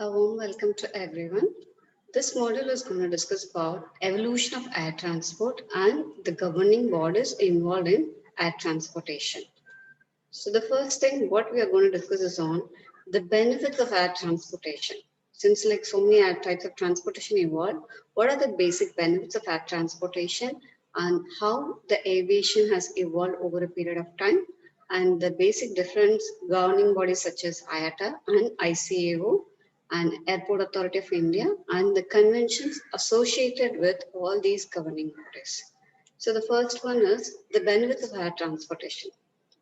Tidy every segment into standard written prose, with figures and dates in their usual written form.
A warm welcome to everyone. This module is going to discuss about evolution of air transport and the governing bodies involved in air transportation. So the first thing what we are going to discuss is on the benefits of air transportation. Since like so many air types of transportation evolved, what are the basic benefits of air transportation and how the aviation has evolved over a period of time and the basic difference governing bodies such as IATA and ICAO and Airport Authority of India and the conventions associated with all these governing bodies. So the first one is the benefits of air transportation.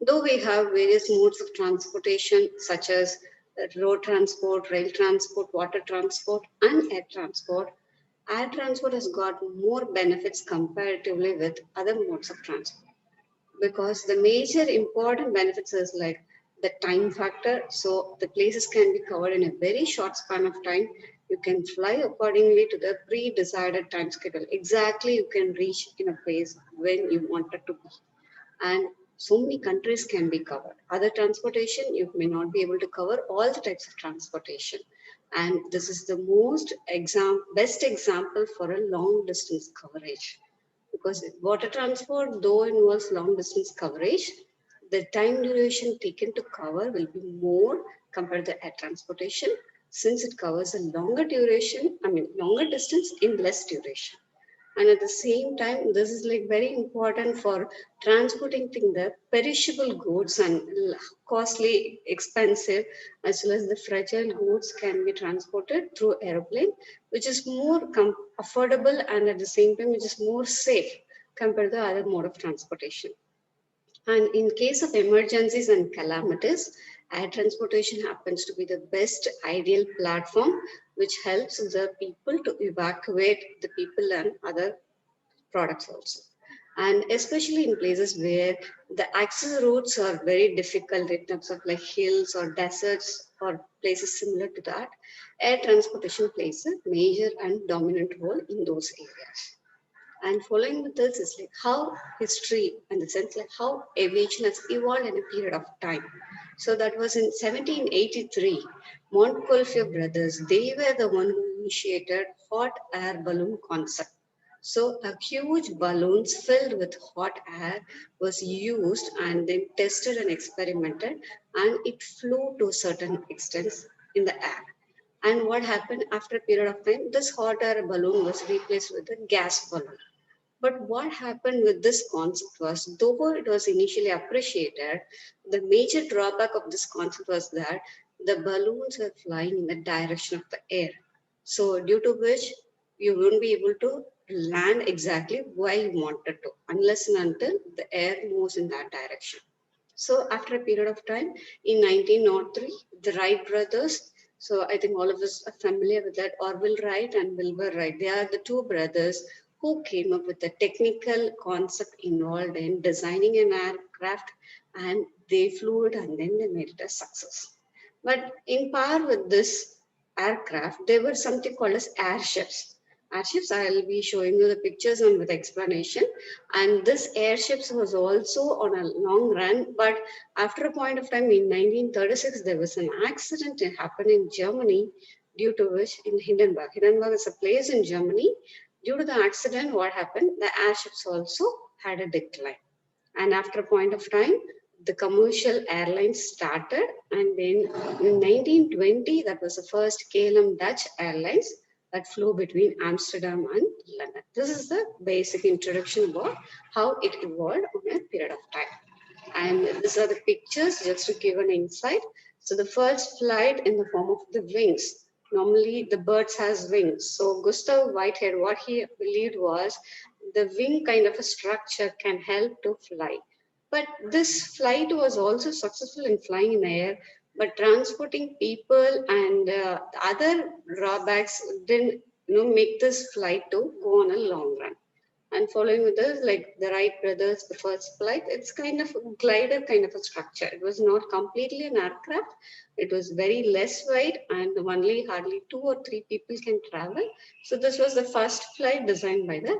Though we have various modes of transportation such as road transport, rail transport, water transport and air transport has got more benefits comparatively with other modes of transport because the major important benefits is like the time factor. So the places can be covered in a very short span of time. You can fly accordingly to the pre-decided time schedule. Exactly, you can reach in a place when you wanted to be, and so many countries can be covered. Other transportation, you may not be able to cover all the types of transportation. And this is the best example for a long distance coverage. Because water transport, though involves long distance coverage, the time duration taken to cover will be more compared to air transportation since it covers a longer distance in less duration. And at the same time, this is like very important for transporting the perishable goods and costly, expensive, as well as the fragile goods can be transported through aeroplane, which is more affordable and at the same time, which is more safe compared to other mode of transportation. And in case of emergencies and calamities, air transportation happens to be the best ideal platform which helps the people to evacuate the people and other products also. And especially in places where the access routes are very difficult in terms of like hills or deserts or places similar to that, air transportation plays a major and dominant role in those areas. And following with this is like how history in the sense like how aviation has evolved in a period of time. So that was in 1783, Montgolfier brothers, they were the one who initiated hot air balloon concept. So a huge balloons filled with hot air was used and then tested and experimented, and it flew to a certain extent in the air. And what happened after a period of time, this hot air balloon was replaced with a gas balloon. But what happened with this concept was, though it was initially appreciated, the major drawback of this concept was that the balloons were flying in the direction of the air. So, due to which you wouldn't be able to land exactly where you wanted to, unless and until the air moves in that direction. So, after a period of time, in 1903, the Wright brothers, so I think all of us are familiar with that, Orville Wright and Wilbur Wright. They are the two brothers who came up with the technical concept involved in designing an aircraft, and they flew it and then they made it a success. But in par with this aircraft, there were something called as airships. Airships, I'll be showing you the pictures and with explanation. And this airships was also on a long run, but after a point of time in 1936, there was an accident that happened in Germany due to which in Hindenburg. Hindenburg is a place in Germany. Due to the accident, what happened? The airships also had a decline. And after a point of time, the commercial airlines started. And then in 1920, that was the first KLM Dutch Airlines that flew between Amsterdam and London. This is the basic introduction about how it evolved over a period of time. And these are the pictures just to give an insight. So the first flight in the form of the wings. Normally the birds has wings. So Gustav Whitehead, what he believed was the wing kind of a structure can help to fly. But this flight was also successful in flying in the air, but transporting people and other drawbacks didn't make this flight to go on a long run. And following with this, like the Wright brothers, the first flight, it's kind of a glider kind of a structure. It was not completely an aircraft. It was very less wide and only hardly 2 or 3 people can travel. So this was the first flight designed by the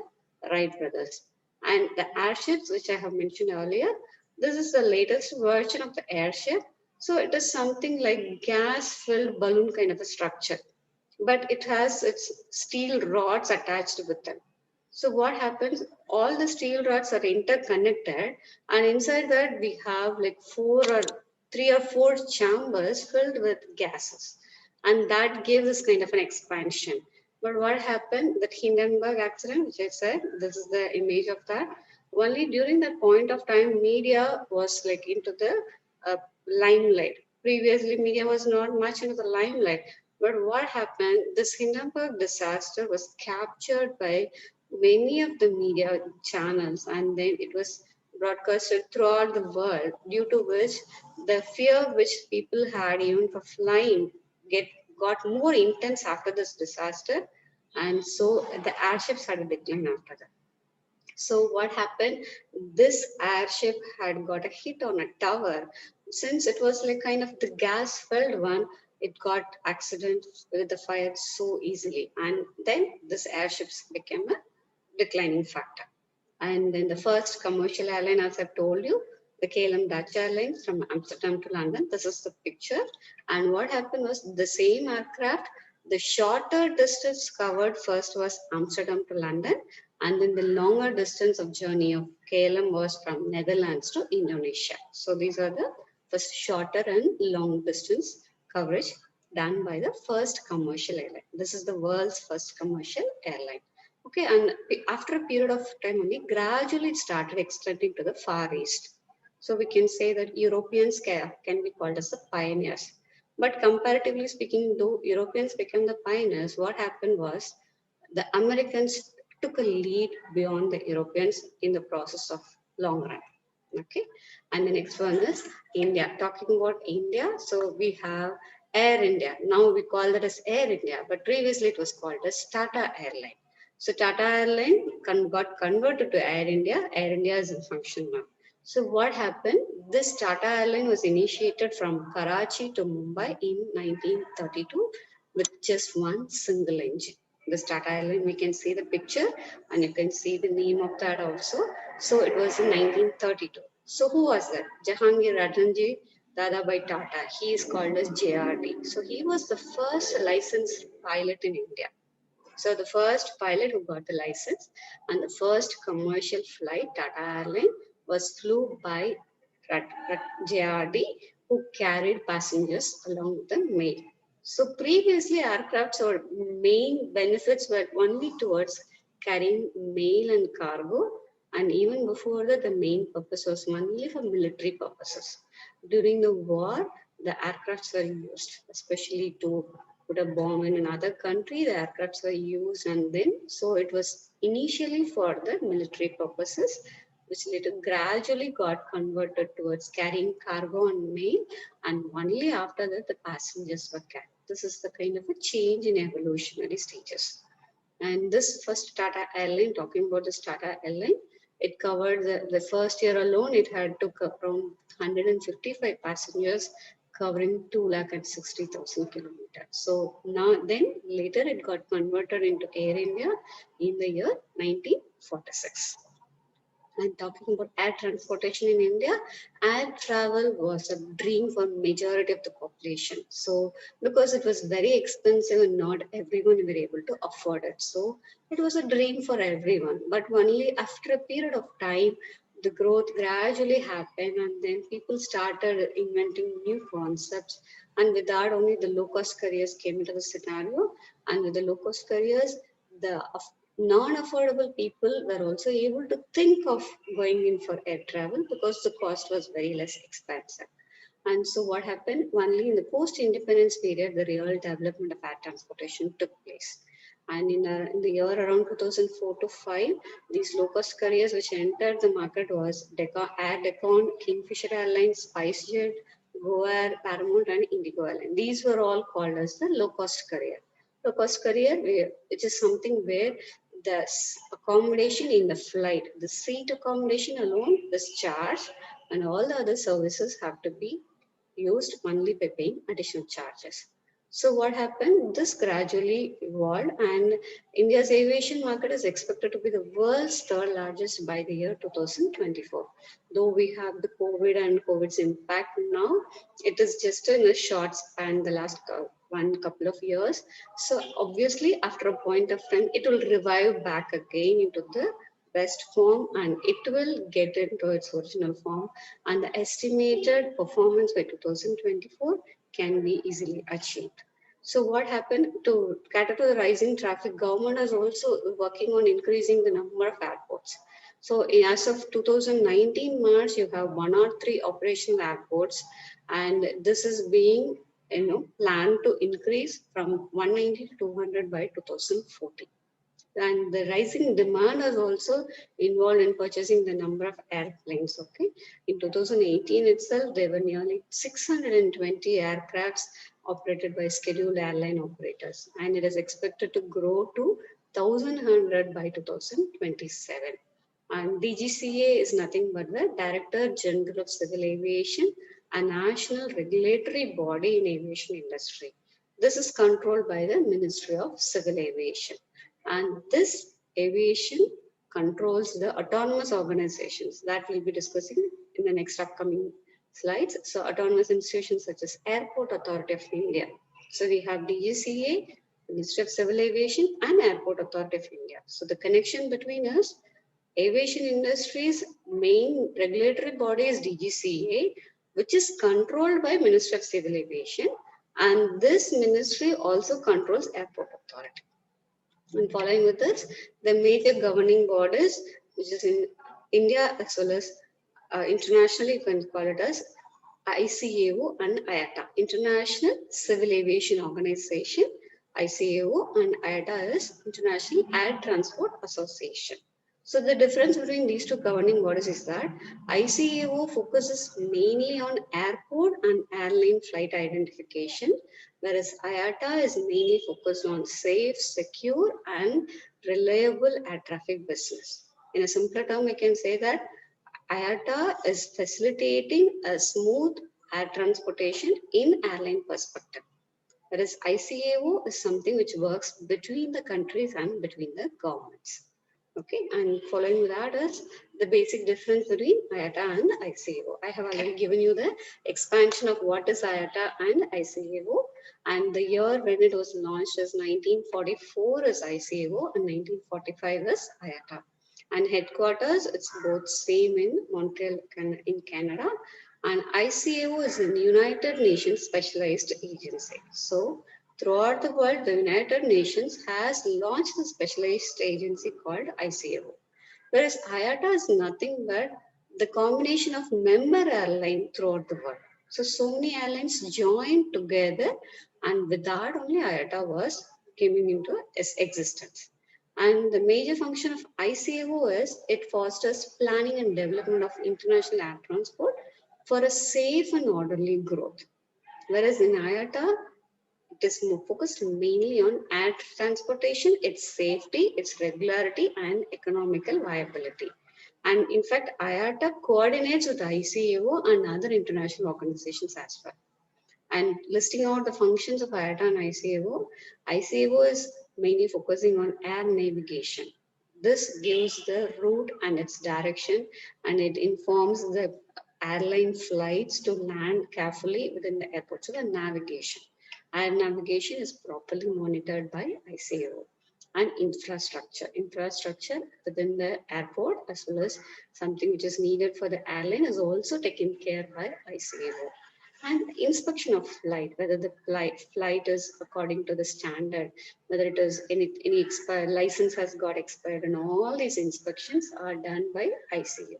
Wright brothers. And the airships, which I have mentioned earlier, this is the latest version of the airship. So it is something like gas-filled balloon kind of a structure, but it has its steel rods attached with them. So what happens? All the steel rods are interconnected, and inside that we have like three or four chambers filled with gases, and that gives this kind of an expansion. But what happened? That Hindenburg accident, which I said, this is the image of that. Only during that point of time, media was like into the limelight. Previously, media was not much into the limelight. But what happened? This Hindenburg disaster was captured by many of the media channels, and then it was broadcasted throughout the world, due to which the fear which people had even for flying get got more intense after this disaster, and so the airships had a decline after that. So what happened? This airship had got a hit on a tower. Since it was like kind of the gas filled one, it got accident with the fire so easily. And then this airships became a declining factor. And then the first commercial airline, as I've told you, the KLM Dutch Airlines from Amsterdam to London. This is the picture. And what happened was the same aircraft, the shorter distance covered first was Amsterdam to London, and then the longer distance of journey of KLM was from Netherlands to Indonesia. So these are the first shorter and long distance coverage done by the first commercial airline. This is the world's first commercial airline. Okay, and after a period of time only, gradually it started extending to the Far East. So we can say that Europeans can be called as the pioneers. But comparatively speaking, though Europeans became the pioneers, what happened was the Americans took a lead beyond the Europeans in the process of long run. Okay, and the next one is India. Talking about India, so we have Air India. Now we call that as Air India, but previously it was called as Tata Airline. So Tata Airline got converted to Air India. Air India is in function now. So what happened? This Tata Airline was initiated from Karachi to Mumbai in 1932 with just one single engine. This Tata Airline, we can see the picture and you can see the name of that also. So it was in 1932. So who was that? Jahangir Rajanji Dadabhai Tata. He is called as JRD. So he was the first licensed pilot in India. So the first pilot who got the license and the first commercial flight, Tata Airline, was flew by JRD, who carried passengers along with the mail. So previously aircrafts or main benefits were only towards carrying mail and cargo, and even before that the main purpose was only for military purposes. During the war, the aircrafts were used, especially to put a bomb in another country, the aircrafts were used, and then so it was initially for the military purposes, which later gradually got converted towards carrying cargo and mail, and only after that the passengers were carried. This is the kind of a change in evolutionary stages. And this first Tata Airline, talking about this Tata Airline, it covered the first year alone, it had took around 155 passengers covering 260,000 kilometers. So now then later it got converted into Air India in the year 1946. And talking about air transportation in India, air travel was a dream for majority of the population. So because it was very expensive and not everyone were able to afford it. So it was a dream for everyone. But only after a period of time, the growth gradually happened and then people started inventing new concepts. And with that only the low cost carriers came into the scenario. And with the low cost carriers, the non-affordable people were also able to think of going in for air travel because the cost was very less expensive. And so what happened? Only in the post-independence period, the real development of air transportation took place. And in the year around 2004 to 5, these low-cost carriers which entered the market was Air Decon, Kingfisher Airlines, SpiceJet, Go Air, Paramount, and Indigo Airlines. These were all called as the low-cost carrier. Low-cost carrier, which is something where the accommodation in the flight, the seat accommodation alone is charged, and all the other services have to be used only by paying additional charges. So what happened? This gradually evolved, and India's aviation market is expected to be the world's third largest by the year 2024. Though we have the COVID and COVID's impact now, it is just in a short span, the last one couple of years. So obviously, after a point of time, it will revive back again into the best form, and it will get into its original form. And the estimated performance by 2024 can be easily achieved. So what happened to cater to the rising traffic? Government is also working on increasing the number of airports. So as of 2019 March, you have 103 operational airports, and this is being planned to increase from 190 to 200 by 2040. And the rising demand is also involved in purchasing the number of airplanes. Okay, in 2018 itself, there were nearly 620 aircrafts operated by scheduled airline operators, and it is expected to grow to 1,100 by 2027. And DGCA is nothing but the Director General of Civil Aviation, a national regulatory body in aviation industry. This is controlled by the Ministry of Civil Aviation. And this aviation controls the autonomous organizations that we'll be discussing in the next upcoming slides. So autonomous institutions such as Airport Authority of India. So we have DGCA, Ministry of Civil Aviation, and Airport Authority of India. So the connection between us, aviation industry's main regulatory body is DGCA, which is controlled by Ministry of Civil Aviation, and this ministry also controls Airport Authority. And following with this, the major governing bodies, which is in India as well as internationally, you can call it as ICAO and IATA, International Civil Aviation Organization. ICAO and IATA is International Air Transport Association. So the difference between these two governing bodies is that ICAO focuses mainly on airport and airline flight identification, whereas IATA is mainly focused on safe, secure, and reliable air traffic business. In a simpler term, we can say that IATA is facilitating a smooth air transportation in airline perspective, whereas ICAO is something which works between the countries and between the governments. Okay, and following that is the basic difference between IATA and ICAO. I have already given you the expansion of what is IATA and ICAO, and the year when it was launched is 1944 is ICAO and 1945 is IATA. And headquarters, it's both same in Montreal in Canada, and ICAO is a United Nations specialized agency. So throughout the world, the United Nations has launched a specialized agency called ICAO, whereas IATA is nothing but the combination of member airlines throughout the world. So many airlines joined together, and with that only IATA was coming into existence. And the major function of ICAO is it fosters planning and development of international air transport for a safe and orderly growth. Whereas in IATA, it is more focused mainly on air transportation, its safety, its regularity, and economical viability. And in fact, IATA coordinates with ICAO and other international organizations as well. And listing out the functions of IATA and ICAO, ICAO is mainly focusing on air navigation. This gives the route and its direction, and it informs the airline flights to land carefully within the airport. So the navigation. Air navigation is properly monitored by ICAO. And infrastructure within the airport as well as something which is needed for the airline is also taken care by ICAO. And inspection of flight, whether the flight is according to the standard, whether it is any expired license has got expired, and all these inspections are done by ICAO.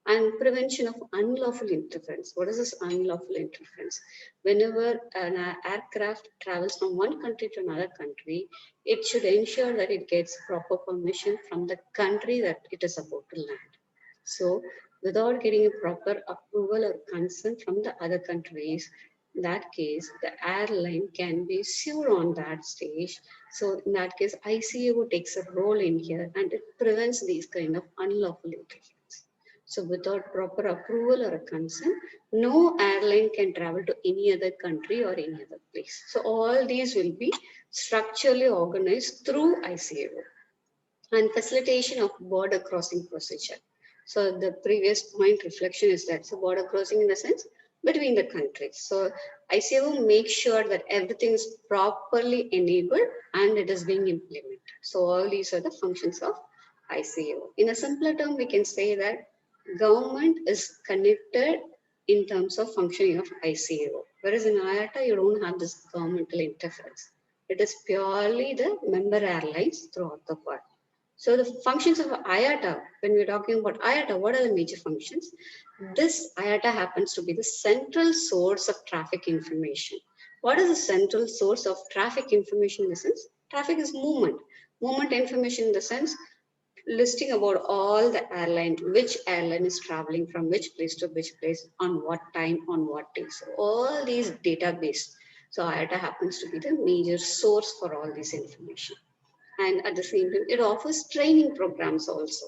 And prevention of unlawful interference. What is this unlawful interference? Whenever an aircraft travels from one country to another country, it should ensure that it gets proper permission from the country that it is about to land. So without getting a proper approval or consent from the other countries, in that case, the airline can be sued on that stage. So in that case, ICAO takes a role in here, and it prevents these kind of unlawful interference. So without proper approval or a consent, no airline can travel to any other country or any other place. So all these will be structurally organized through ICAO and facilitation of border crossing procedure. So the previous point reflection is that so border crossing in the sense between the countries. So ICAO makes sure that everything is properly enabled and it is being implemented. So all these are the functions of ICAO. In a simpler term, we can say that government is connected in terms of functioning of ICAO. Whereas in IATA, you don't have this governmental interference. It is purely the member airlines throughout the world. So the functions of IATA, when we're talking about IATA, what are the major functions? This IATA happens to be the central source of traffic information. What is the central source of traffic information in the sense? Traffic is movement. Movement information in the sense listing about all the airlines, which airline is traveling from which place to which place, on what time, on what day. So all these database. So IATA happens to be the major source for all this information. And at the same time, it offers training programs also.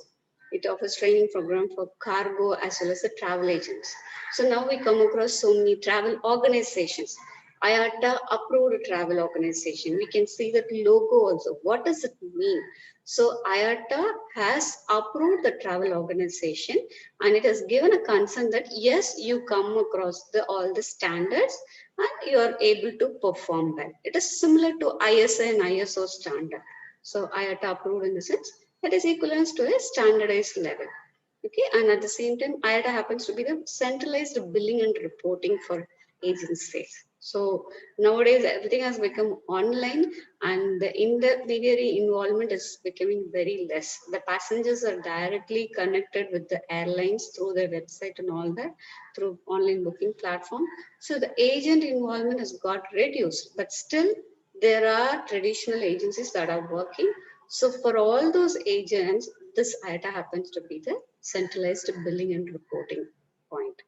It offers training program for cargo as well as the travel agents. So now we come across so many travel organizations. IATA approved travel organization. We can see that logo also. What does it mean? So IATA has approved the travel organization and it has given a consent that yes, you come across all the standards and you are able to perform well. It is similar to ISA and ISO standard. So IATA approved in the sense that is equivalent to a standardized level. Okay, and at the same time, IATA happens to be the centralized billing and reporting for agencies. So nowadays, everything has become online and the intermediary involvement is becoming very less. The passengers are directly connected with the airlines through their website and all that, through online booking platform. So the agent involvement has got reduced, but still there are traditional agencies that are working. So for all those agents, this IATA happens to be the centralized billing and reporting point.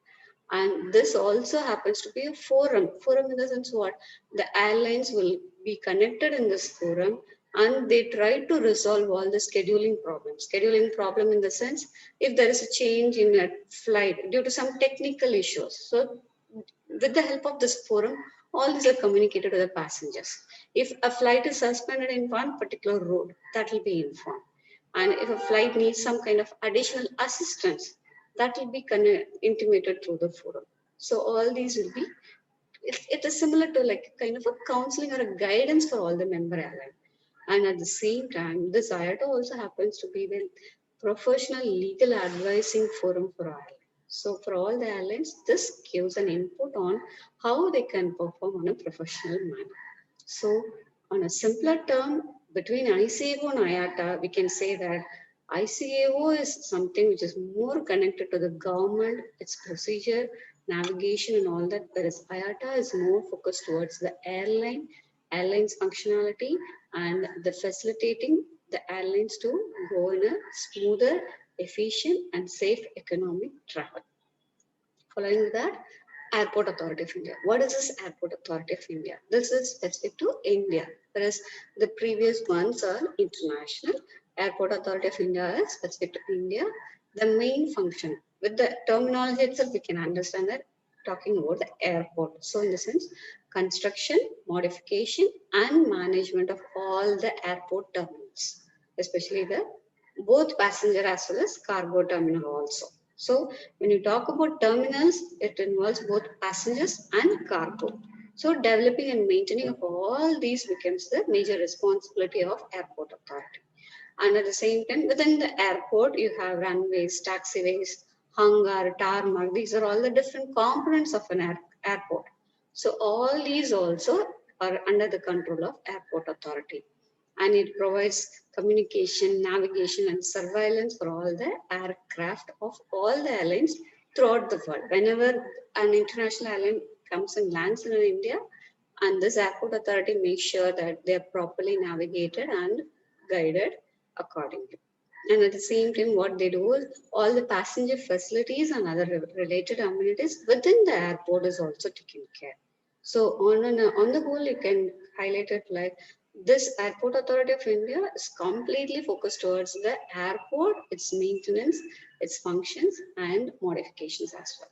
And this also happens to be a forum. Forum in the sense what? The airlines will be connected in this forum and they try to resolve all the scheduling problems. Scheduling problem in the sense if there is a change in a flight due to some technical issues. So with the help of this forum, all these are communicated to the passengers. If a flight is suspended in one particular route, that will be informed. And if a flight needs some kind of additional assistance, that will be intimated through the forum. So all these will be, it is similar to like kind of a counseling or a guidance for all the member airlines. And at the same time, this IATA also happens to be the professional legal advising forum for airlines. So for all the airlines, this gives an input on how they can perform on a professional manner. So on a simpler term, between ICAO and IATA, we can say that ICAO is something which is more connected to the government, its procedure, navigation and all that, whereas IATA is more focused towards the airlines functionality and the facilitating the airlines to go in a smoother, efficient and safe economic travel. Following that, Airport Authority of India. What is this Airport Authority of India? This is specific to India, whereas the previous ones are international. Airport Authority of India is specific to India. The main function, with the terminology itself, we can understand that talking about the airport. So in the sense, construction, modification and management of all the airport terminals, especially the both passenger as well as cargo terminal also. So when you talk about terminals, it involves both passengers and cargo. So developing and maintaining of all these becomes the major responsibility of airport authority. And at the same time, within the airport, you have runways, taxiways, hangar, tarmac. These are all the different components of an airport. So all these also are under the control of airport authority. And it provides communication, navigation, and surveillance for all the aircraft of all the airlines throughout the world. Whenever an international airline comes and lands in India, and this airport authority makes sure that they are properly navigated and guided accordingly. And at the same time, what they do is all the passenger facilities and other related amenities within the airport is also taken care. So on the whole, you can highlight it like This Airport Authority of India is completely focused towards the airport, its maintenance, its functions and modifications as well.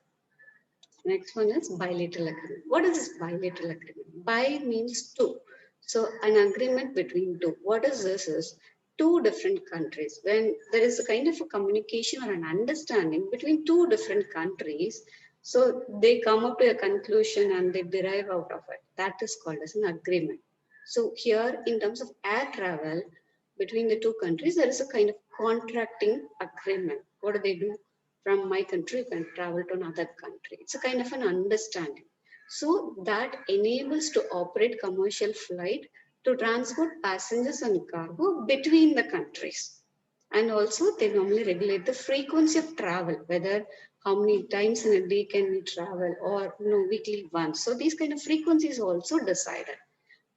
Next one is bilateral agreement. What is this bilateral agreement? Bi means two. So an agreement between two. What is this is two different countries. When there is a kind of a communication or an understanding between two different countries, so they come up to a conclusion and they derive out of it. That is called as an agreement. So here in terms of air travel between the two countries, there is a kind of contracting agreement. What do they do? From my country, you can travel to another country. It's a kind of an understanding. So that enables to operate commercial flight to transport passengers and cargo between the countries. And also they normally regulate the frequency of travel, whether how many times in a day can we travel or weekly once. So these kind of frequencies also decided.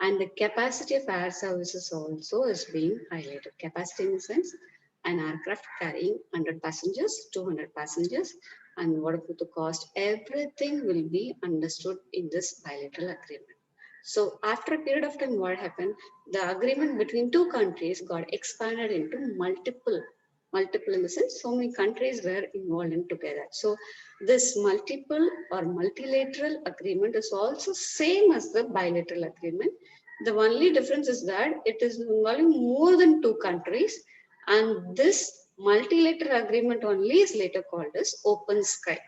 And the capacity of air services also is being highlighted. Capacity in the sense an aircraft carrying 100 passengers, 200 passengers, and what about the cost? Everything will be understood in this bilateral agreement. So after a period of time, what happened? The agreement between two countries got expanded into multiple in the sense so many countries were involved in together. So this multiple or multilateral agreement is also same as the bilateral agreement. The only difference is that it is involving more than two countries, and this multilateral agreement only is later called as open sky.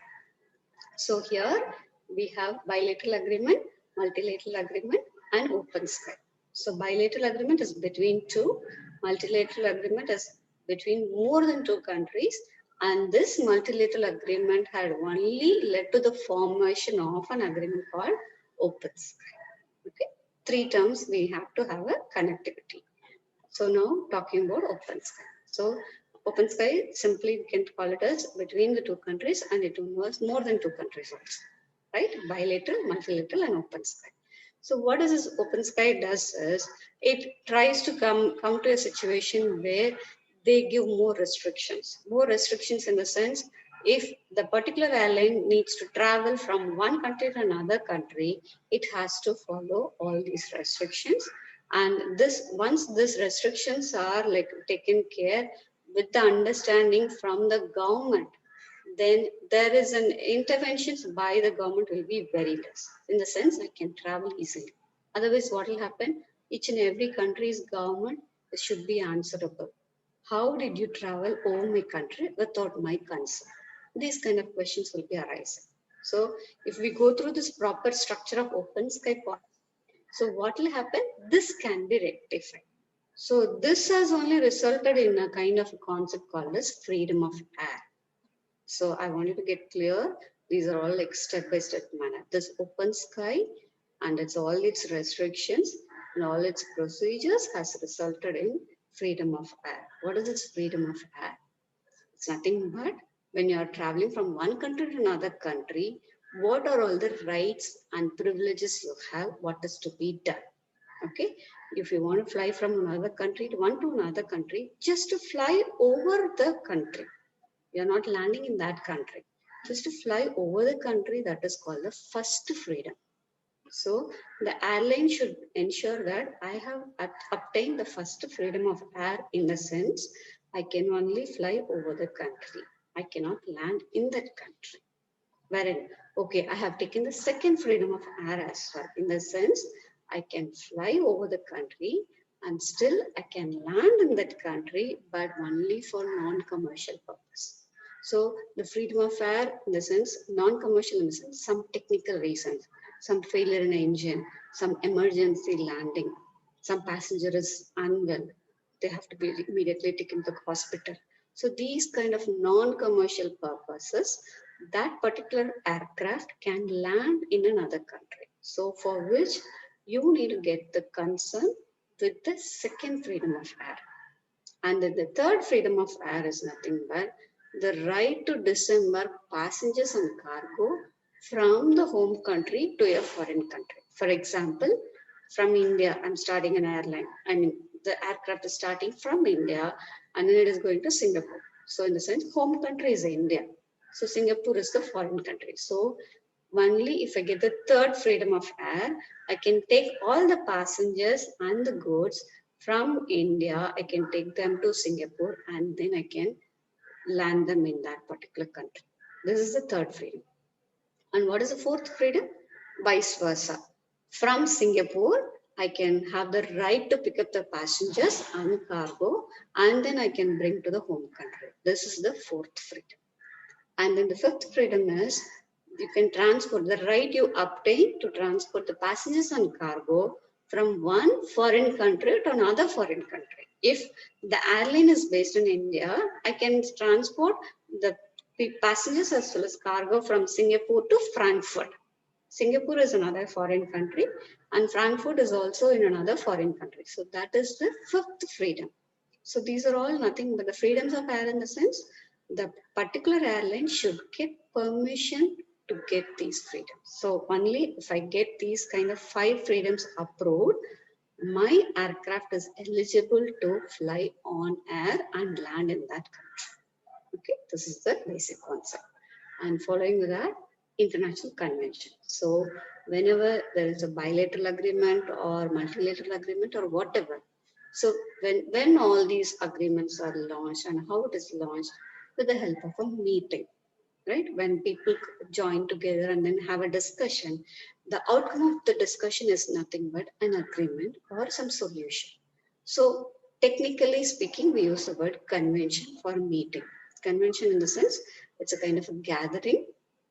So here we have bilateral agreement, multilateral agreement, and open sky. So bilateral agreement is between two, multilateral agreement is between more than two countries, and this multilateral agreement had only led to the formation of an agreement called open sky. Okay, three terms we have to have a connectivity. So now talking about open sky. So open sky, simply we can call it as between the two countries, and it involves more than two countries also, right? Bilateral, multilateral and open sky. So what is this open sky does is it tries to come to a situation where they give more restrictions in the sense if the particular airline needs to travel from one country to another country, it has to follow all these restrictions. And this once these restrictions are like taken care with the understanding from the government, then there is an interventions by the government will be very less. In the sense I can travel easily. Otherwise, what will happen? Each and every country's government should be answerable. How did you travel over my country without my consent? These kind of questions will be arising. So if we go through this proper structure of open sky policy, so what will happen? This can be rectified. So this has only resulted in a kind of a concept called as freedom of air. So I want you to get clear. These are all like step-by-step manner. This open sky and it's all its restrictions and all its procedures has resulted in freedom of air. What is this freedom of air? It's nothing but when you are traveling from one country to another country, what are all the rights and privileges you have, what is to be done. Okay, if you want to fly from another country to another country, just to fly over the country. You're not landing in that country. Just to fly over the country, that is called the first freedom. So the airline should ensure that I have obtained the first freedom of air in the sense I can only fly over the country. I cannot land in that country. Wherein, okay, I have taken the second freedom of air as well. In the sense, I can fly over the country and still I can land in that country, but only for non-commercial purpose. So the freedom of air in the sense, non-commercial in the sense, some technical reasons, some failure in engine, some emergency landing, some passenger is unwell, they have to be immediately taken to the hospital. So these kind of non-commercial purposes, that particular aircraft can land in another country. So for which you need to get the consent with the second freedom of air. And then the third freedom of air is nothing but the right to disembark passengers and cargo from the home country to a foreign country. For example, from India, I'm starting an airline. I mean, the aircraft is starting from India and then it is going to Singapore. So in the sense, home country is India. So Singapore is the foreign country. So Only if I get the third freedom of air, I can take all the passengers and the goods from India. I can take them to Singapore and then I can land them in that particular country. This is the third freedom. And what is the fourth freedom? Vice versa. From Singapore, I can have the right to pick up the passengers and cargo, and then I can bring to the home country. This is the fourth freedom. And then the fifth freedom is you can transport the right you obtain to transport the passengers and cargo from one foreign country to another foreign country. If the airline is based in India, I can transport the passengers as well as cargo from Singapore to Frankfurt. Singapore is another foreign country and Frankfurt is also in another foreign country. So that is the fifth freedom. So these are all nothing but the freedoms of air in the sense the particular airline should get permission to get these freedoms. So only if I get these kind of 5 freedoms approved, my aircraft is eligible to fly on air and land in that country. Okay, this is the basic concept. And following with that, international convention. So whenever there is a bilateral agreement or multilateral agreement or whatever, so when all these agreements are launched and how it is launched with the help of a meeting, right? When people join together and then have a discussion, the outcome of the discussion is nothing but an agreement or some solution. So technically speaking, we use the word convention for meeting. Convention in the sense, it's a kind of a gathering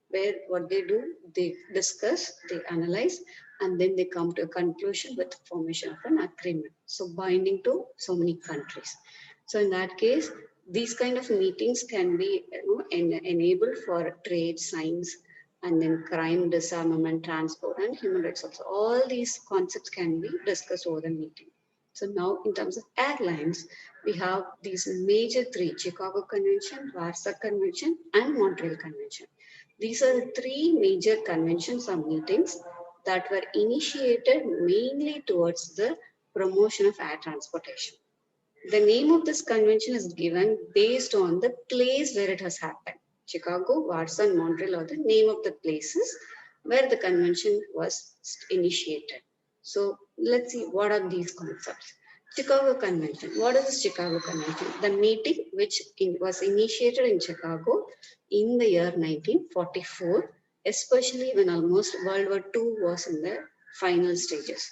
where what they do, they discuss, they analyze, and then they come to a conclusion with formation of an agreement. So binding to so many countries. So in that case, these kind of meetings can be enabled for trade, science, and then crime, disarmament, transport, and human rights also. All these concepts can be discussed over the meeting. So now in terms of airlines, we have these major 3, Chicago Convention, Warsaw Convention, and Montreal Convention. These are the 3 major conventions or meetings that were initiated mainly towards the promotion of air transportation. The name of this convention is given based on the place where it has happened. Chicago, Warsaw, and Montreal are the name of the places where the convention was initiated. So let's see what are these concepts. Chicago Convention. What is the Chicago Convention? The meeting which was initiated in Chicago in the year 1944, especially when almost World War II was in the final stages.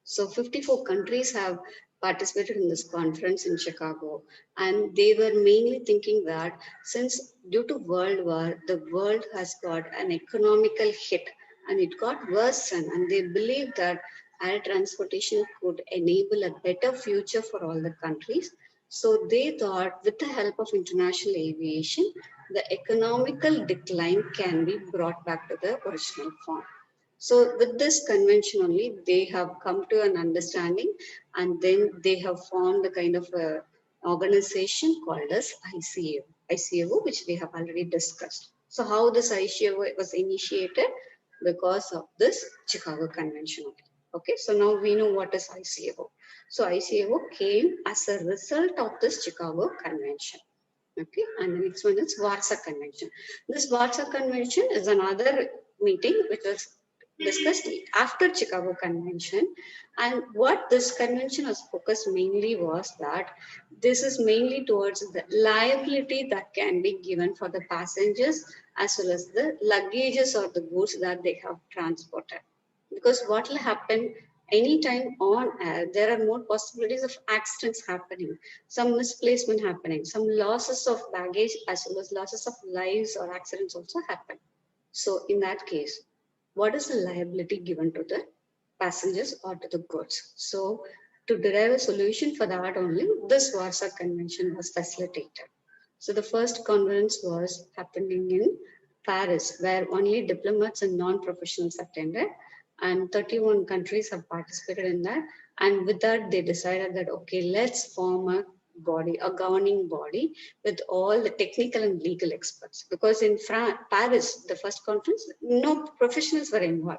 So 54 countries have participated in this conference in Chicago, and they were mainly thinking that since due to World War, the world has got an economical hit and it got worsened, and they believed that air transportation could enable a better future for all the countries. So they thought with the help of international aviation, the economical decline can be brought back to the original form. So with this convention only, they have come to an understanding and then they have formed a kind of a organization called as ICAO, which we have already discussed. So how this ICAO was initiated? Because of this Chicago Convention only. Okay, so now we know what is ICAO. So ICAO came as a result of this Chicago Convention. Okay, and the next one is Warsaw Convention. This Warsaw Convention is another meeting which was discussed after Chicago Convention. And what this convention was focused mainly was that this is mainly towards the liability that can be given for the passengers as well as the luggages or the goods that they have transported. Because what will happen anytime on air, there are more possibilities of accidents happening, some misplacement happening, some losses of baggage as well as losses of lives or accidents also happen. So in that case, what is the liability given to the passengers or to the goods? So to derive a solution for that only, this Warsaw Convention was facilitated. So the first conference was happening in Paris, where only diplomats and non-professionals attended, and 31 countries have participated in that. And with that, they decided that, okay, let's form a body, a governing body with all the technical and legal experts. Because in Paris, the first conference, no professionals were involved.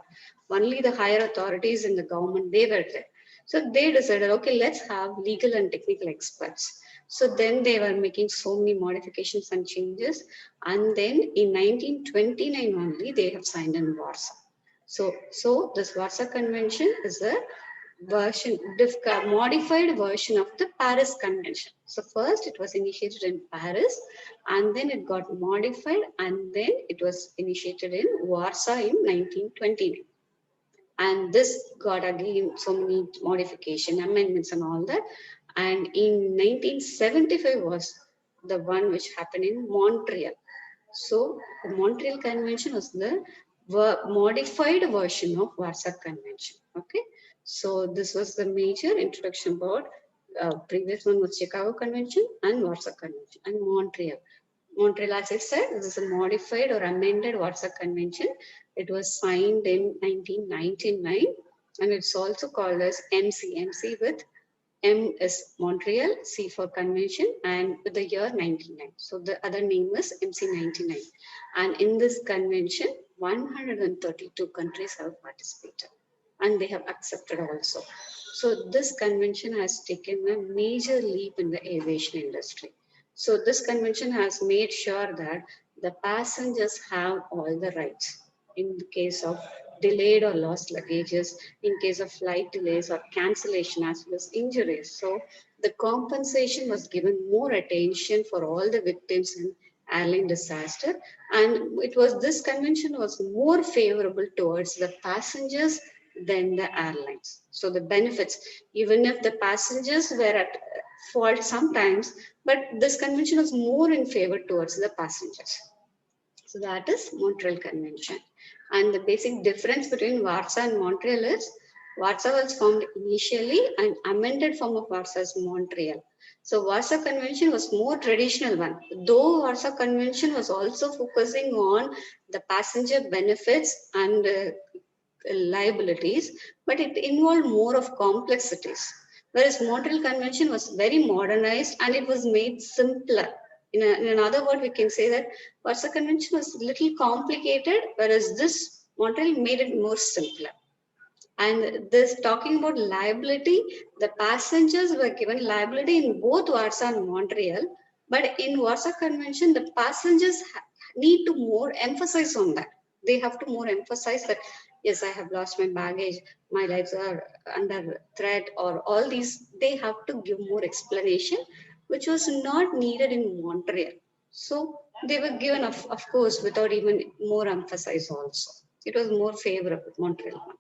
Only the higher authorities in the government, they were there. So they decided, okay, let's have legal and technical experts. So then they were making so many modifications and changes. And then in 1929 only, they have signed in Warsaw. So this Warsaw Convention is a modified version of the Paris Convention. So first it was initiated in Paris, and then it got modified, and then it was initiated in Warsaw in 1929. And this got again so many modification, amendments and all that. And in 1975 was the one which happened in Montreal. So the Montreal Convention was the modified version of Warsaw Convention. Okay, so this was the major introduction about previous one was Chicago Convention and Warsaw Convention and Montreal. Montreal, as I said, this is a modified or amended Warsaw Convention. It was signed in 1999, and it's also called as MC with M is Montreal, C for Convention, and with the year 99. So the other name is MC 99. And in this convention, 132 countries have participated, and they have accepted also. So this convention has taken a major leap in the aviation industry. So this convention has made sure that the passengers have all the rights in the case of delayed or lost luggages, in case of flight delays or cancellation as well as injuries. So the compensation was given more attention for all the victims in airline disaster, and it was this convention was more favorable towards the passengers than the airlines. So the benefits, even if the passengers were at fault sometimes, but this convention was more in favor towards the passengers. So that is Montreal Convention. And the basic difference between Warsaw and Montreal is Warsaw was formed initially and amended form of Warsaw is Montreal. So Warsaw Convention was more traditional one. Though Warsaw Convention was also focusing on the passenger benefits and liabilities, but it involved more of complexities. Whereas Montreal Convention was very modernized and it was made simpler. In another word, we can say that Warsaw Convention was a little complicated, whereas this Montreal made it more simpler. And this talking about liability, the passengers were given liability in both Warsaw and Montreal, but in Warsaw Convention, the passengers need to more emphasize on that. They have to more emphasize that, yes, I have lost my baggage, my lives are under threat, or all these, they have to give more explanation, which was not needed in Montreal. So they were given, of course, without even more emphasis also. It was more favorable, Montreal one.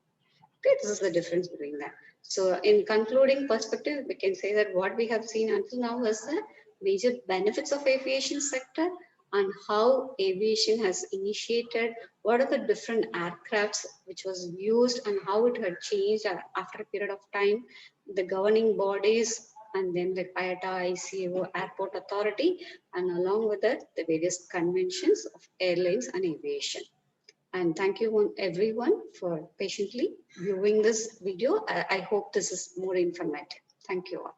Okay, this is the difference between that. So in concluding perspective, we can say that what we have seen until now is the major benefits of aviation sector and how aviation has initiated, what are the different aircrafts which was used and how it had changed after a period of time, the governing bodies, and then the IATA, ICAO, Airport Authority, and along with that, the various conventions of airlines and aviation. And thank you everyone for patiently viewing this video. I hope this is more informative. Thank you all.